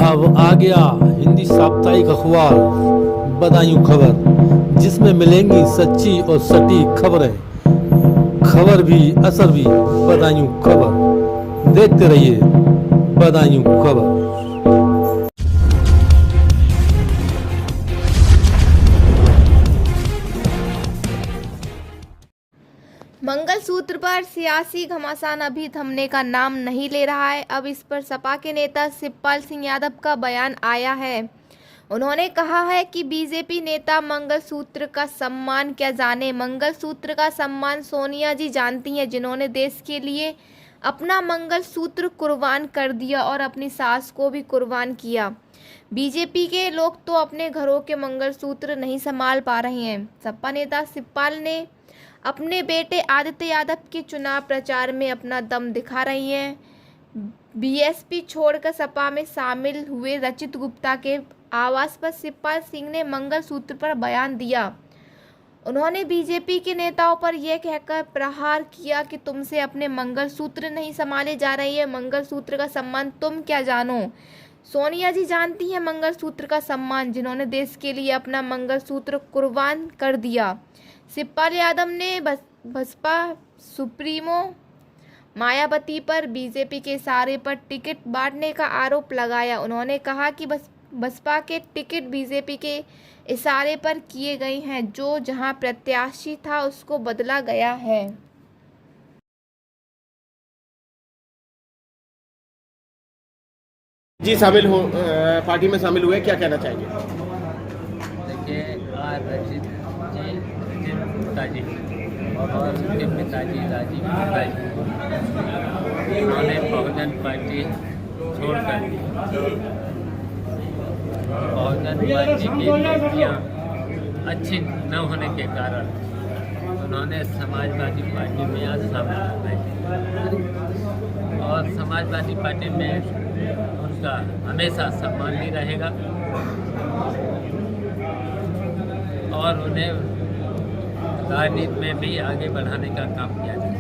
अब आ गया हिंदी साप्ताहिक अखबार बदायूं खबर, जिसमें मिलेंगी सच्ची और सटीक खबरें। खबर भी असर भी बदायूं खबर। देखते रहिए बदायूं खबर। मंगलसूत्र पर सियासी घमासान अभी थमने का नाम नहीं ले रहा है। अब इस पर सपा के नेता शिवपाल सिंह यादव का बयान आया है। उन्होंने कहा है कि बीजेपी नेता मंगलसूत्र का सम्मान क्या जाने। मंगलसूत्र का सम्मान सोनिया जी जानती हैं, जिन्होंने देश के लिए अपना मंगलसूत्र कुर्बान कर दिया और अपनी सास को भी कुर्बान किया। बीजेपी के लोग तो अपने घरों के मंगलसूत्र नहीं संभाल पा रहे हैं। सपा नेता शिवपाल ने अपने बेटे आदित्य यादव के चुनाव प्रचार में अपना दम दिखा रही हैं। बीएसपी छोड़कर सपा में शामिल हुए रचित गुप्ता के आवास पर शिवपाल सिंह ने मंगलसूत्र पर बयान दिया। उन्होंने बीजेपी के नेताओं पर यह कहकर प्रहार किया कि तुमसे अपने मंगलसूत्र नहीं संभाले जा रहे हैं। मंगलसूत्र का सम्मान तुम क्या जानो। सोनिया जी जानती हैं मंगलसूत्र का सम्मान, जिन्होंने देश के लिए अपना मंगलसूत्र कुर्बान कर दिया। शिवपाल यादव ने बसपा सुप्रीमो मायावती पर बीजेपी के इशारे पर टिकट बांटने का आरोप लगाया। उन्होंने कहा कि बसपा के टिकट बीजेपी के इशारे पर किए गए हैं, जो जहां प्रत्याशी था उसको बदला गया है। जी पार्टी में शामिल हुए, क्या कहना चाहेंगे? देखिए, रचित गुप्ता जी और उनके पिताजी राजीव गुप्ता जी, उन्होंने बहुजन पार्टी छोड़कर बहुजन पार्टी की नीतियाँ अच्छी न होने के कारण उन्होंने समाजवादी पार्टी में आज शामिल हो गए और समाजवादी पार्टी में उनका हमेशा सम्मान भी रहेगा और उन्हें राजनीति में भी आगे बढ़ाने का काम किया जाए।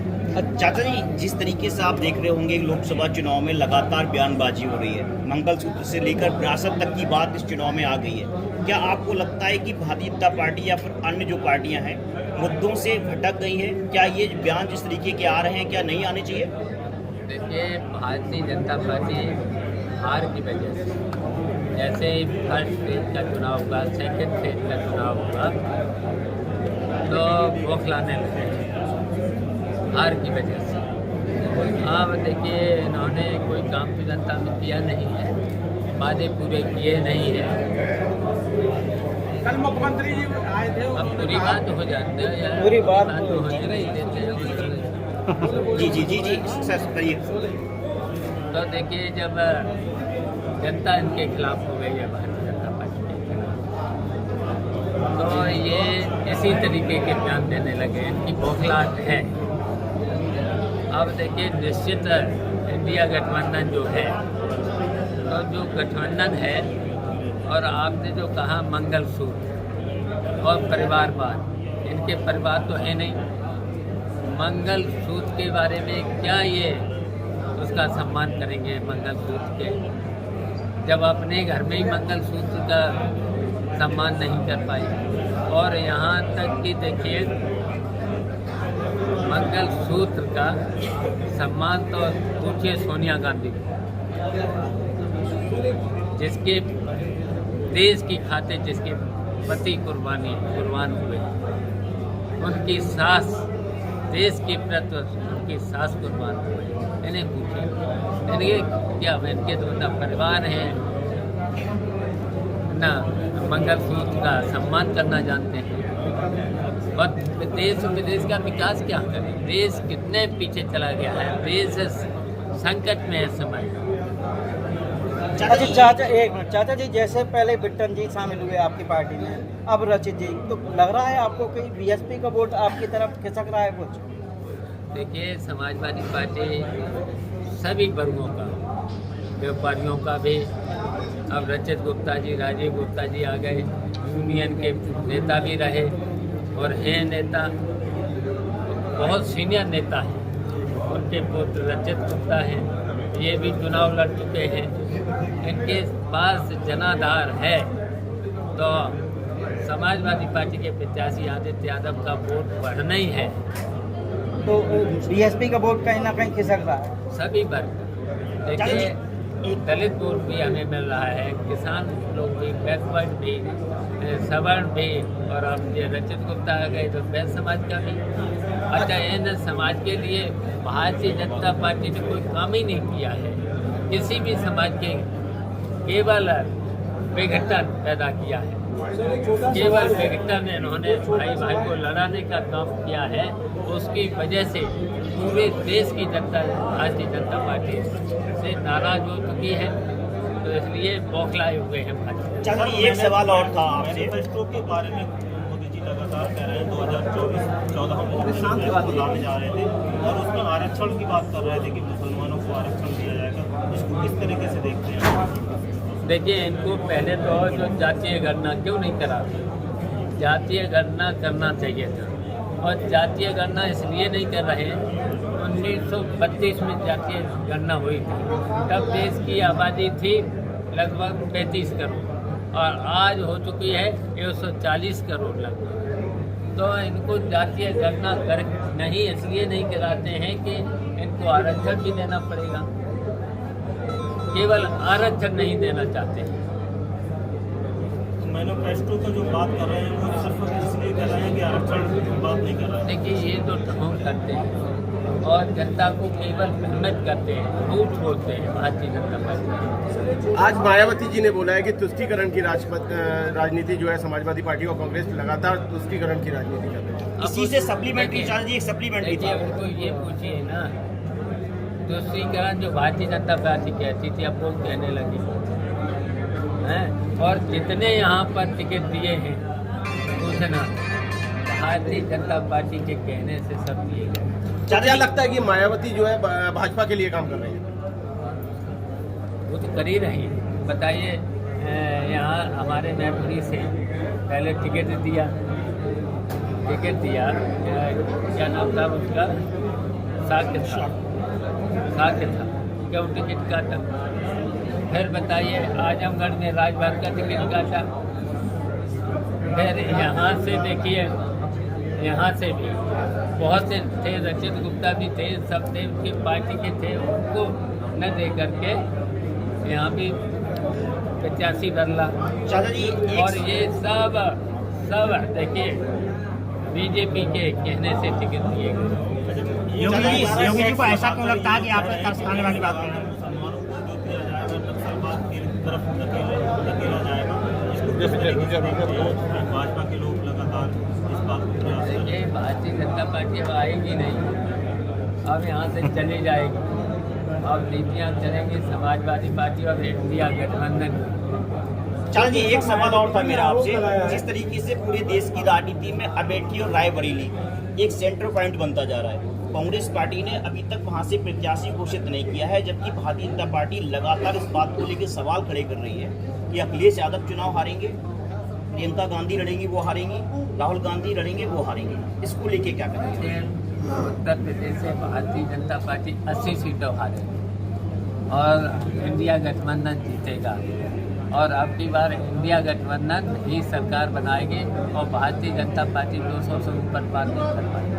चाचा जी, जिस तरीके से आप देख रहे होंगे लोकसभा चुनाव में लगातार बयानबाजी हो रही है, मंगलसूत्र से लेकर विरासत तक की बात इस चुनाव में आ गई है, क्या आपको लगता है कि भारतीय जनता पार्टी या फिर अन्य जो पार्टियां हैं मुद्दों से भटक गई हैं? क्या ये बयान जिस तरीके के आ रहे हैं क्या नहीं आने चाहिए? देखिए, भारतीय जनता पार्टी हार की वजह से, जैसे ही फर्स्ट फेज का चुनाव हुआ, सेकेंड फेज का चुनाव हुआ, तो बौखलाने लगे हार की वजह से। अब देखिए, इन्होंने कोई काम तो जनता में किया नहीं है, वादे पूरे किए नहीं हैं। कल मुख्यमंत्री जी आए थे, अब पूरी बात हो जाती है यार, पूरी बात तो होने नहीं देते हैं। जी जी जी जी सर करिए। तो देखिए, जब जनता इनके खिलाफ हो गई है, भारतीय जनता पार्टी के खिलाफ, तो ये इसी तरीके के बयान देने लगे, इनकी बौखलाहट है। अब देखिए, निश्चित इंडिया गठबंधन जो है, तो जो गठबंधन है, और आपने जो कहा मंगलसूत्र और परिवारवाद, इनके परिवार तो है नहीं। मंगलसूत्र के बारे में क्या ये उसका सम्मान करेंगे मंगलसूत्र के, जब अपने घर में ही मंगलसूत्र का सम्मान नहीं कर पाए। और यहाँ तक कि देखिए, मंगलसूत्र का सम्मान तो पूछिए सोनिया गांधी को, जिसके देश की खातिर जिसके पति कुर्बान हुए, उनकी सास देश के प्रति उनकी सास कुर्बान हुए। इन्हें पूछिए, इनके क्या, इनके तो ना परिवार हैं, ना मंगलसूत्र का सम्मान करना जानते हैं। और देश विदेश का विकास क्या करें? देश कितने पीछे चला गया है, देश संकट में है समय। चाचा जी, जैसे पहले बिट्टन जी शामिल हुए आपकी पार्टी में, अब रचित जी, तो लग रहा है आपको कि बीएसपी का वोट आपकी तरफ खिसक रहा है कुछ? देखिए, समाजवादी पार्टी सभी वर्गों का, व्यापारियों का भी, अब रचित गुप्ता जी, राजीव गुप्ता जी आ गए, यूनियन के नेता भी रहे और हैं नेता, बहुत सीनियर नेता हैं। उनके पुत्र रचित गुप्ता हैं, ये भी चुनाव लड़ चुके हैं। इनके पास जनाधार है तो समाजवादी पार्टी के प्रत्याशी आदित्य यादव का वोट बढ़ना ही है। तो बीएसपी का वोट कहीं ना कहीं खिसक रहा है। सभी वर्ग देखिए, दलित वोट भी हमें मिल रहा है, किसान लोग भी, बैकवर्ड भी, सवर्ण भी, और अब ये रचित गुप्ता आ गए तो बैस समाज का भी। अच्छा, इन समाज के लिए भारतीय जनता पार्टी ने कोई काम ही नहीं किया है। किसी भी समाज के केवल विघटन पैदा किया है, केवल विघटन इन्होंने भाई भाई को लड़ाने का काम किया है। उसकी वजह से पूरे देश की जनता भारतीय जनता पार्टी से नाराज हो चुकी है, तो इसलिए बौखलाए हुए हैं भाजपा। चलिए एक सवाल और था आपसे। मैनिफेस्टो के बारे में मोदी जी लगातार कह रहे हैं 2024-14 में लाने जा रहे थे और उसमें आरक्षण की बात कर रहे थे कि मुसलमानों को आरक्षण दिया जाएगा। इसको किस तरीके से देखते हैं? देखिए, इनको पहले तो जो जातीय गणना क्यों नहीं करा, जातीय गणना करना चाहिए था, और जातीय गणना इसलिए नहीं कर रहे हैं। 1932 में जातीय गणना हुई थी, तब देश की आबादी थी लगभग 35 करोड़ और आज हो चुकी है 140 करोड़ लगभग। तो इनको जातीय गणना कर नहीं इसलिए नहीं कराते हैं कि इनको आरक्षण भी देना पड़ेगा, केवल आरक्षण नहीं देना चाहते हैं। मैनिफेस्टो का जो बात कर रहे हैं वो सिर्फ इसलिए कर रहे हैं कि आरक्षण की बात नहीं कर रहे हैं। देखिए, ये तो ढोंग करते हैं और जनता को केवल भ्रमित करते हैं, झूठ बोलते हैं भारतीय जनता पार्टी। आज मायावती जी ने बोला है कि तुष्टीकरण की राजनीति जो है समाजवादी पार्टी और कांग्रेस लगातार तुष्टीकरण की राजनीति कर रही है। इसी से सप्लीमेंट्री चल रही है, सप्लीमेंट्री देखिए, उनको ये पूछिए ना, तुष्टीकरण जो भारतीय जनता पार्टी कहती थी अब वो कहने लगी हैं, और जितने यहाँ पर टिकट दिए हैं पूछना भारतीय जनता पार्टी के कहने से सब दिए गए। क्या लगता है कि मायावती जो है भाजपा के लिए काम कर रही है? वो तो कर ही रही है। बताइए, यहाँ हमारे मैपुरी से पहले टिकट दिया, क्या नाम था उसका, साक्य था, क्यों टिकट काटा? फिर बताइए, आजमगढ़ में राजभर का टिकट काटा। फिर यहाँ से देखिए, यहाँ से भी बहुत से थे, रचित गुप्ता भी थे, सब थे, उनकी पार्टी के थे, उनको न दे करके यहाँ भी 85 बदला। और ये सब देखिए बीजेपी के कहने से टिकट दिए गए। योगी जी को ऐसा क्यों लगता है कि आप तरस खाने वाली बात कर रहे हैं? भाजपा के लोग लगातार इस बात को ये भारतीय जनता पार्टी अब आएगी नहीं, अब यहाँ से चली जाएगी। अब नीतियाँ चलेंगी समाजवादी पार्टी और इंडिया गठबंधन। चल जी, एक सवाल और था मेरा आपसे। जिस तरीके से पूरे देश की राजनीति में अमेठी और रायबरेली एक सेंटर पॉइंट बनता जा रहा है, कांग्रेस पार्टी ने अभी तक वहां से प्रत्याशी घोषित नहीं किया है, जबकि भारतीय जनता पार्टी लगातार इस बात को लेकर सवाल खड़े कर रही है कि अखिलेश यादव चुनाव हारेंगे, प्रियंका गांधी लड़ेंगी वो हारेंगी, राहुल गांधी लड़ेंगे वो हारेंगे। इसको लेके क्या करेंगे? उत्तर प्रदेश से भारतीय जनता पार्टी 80 सीटों हारेगी और इंडिया गठबंधन जीतेगा, और अब की बार इंडिया गठबंधन ही सरकार बनाएगी और भारतीय जनता पार्टी 200 से ऊपर पार नहीं कर पाएगी।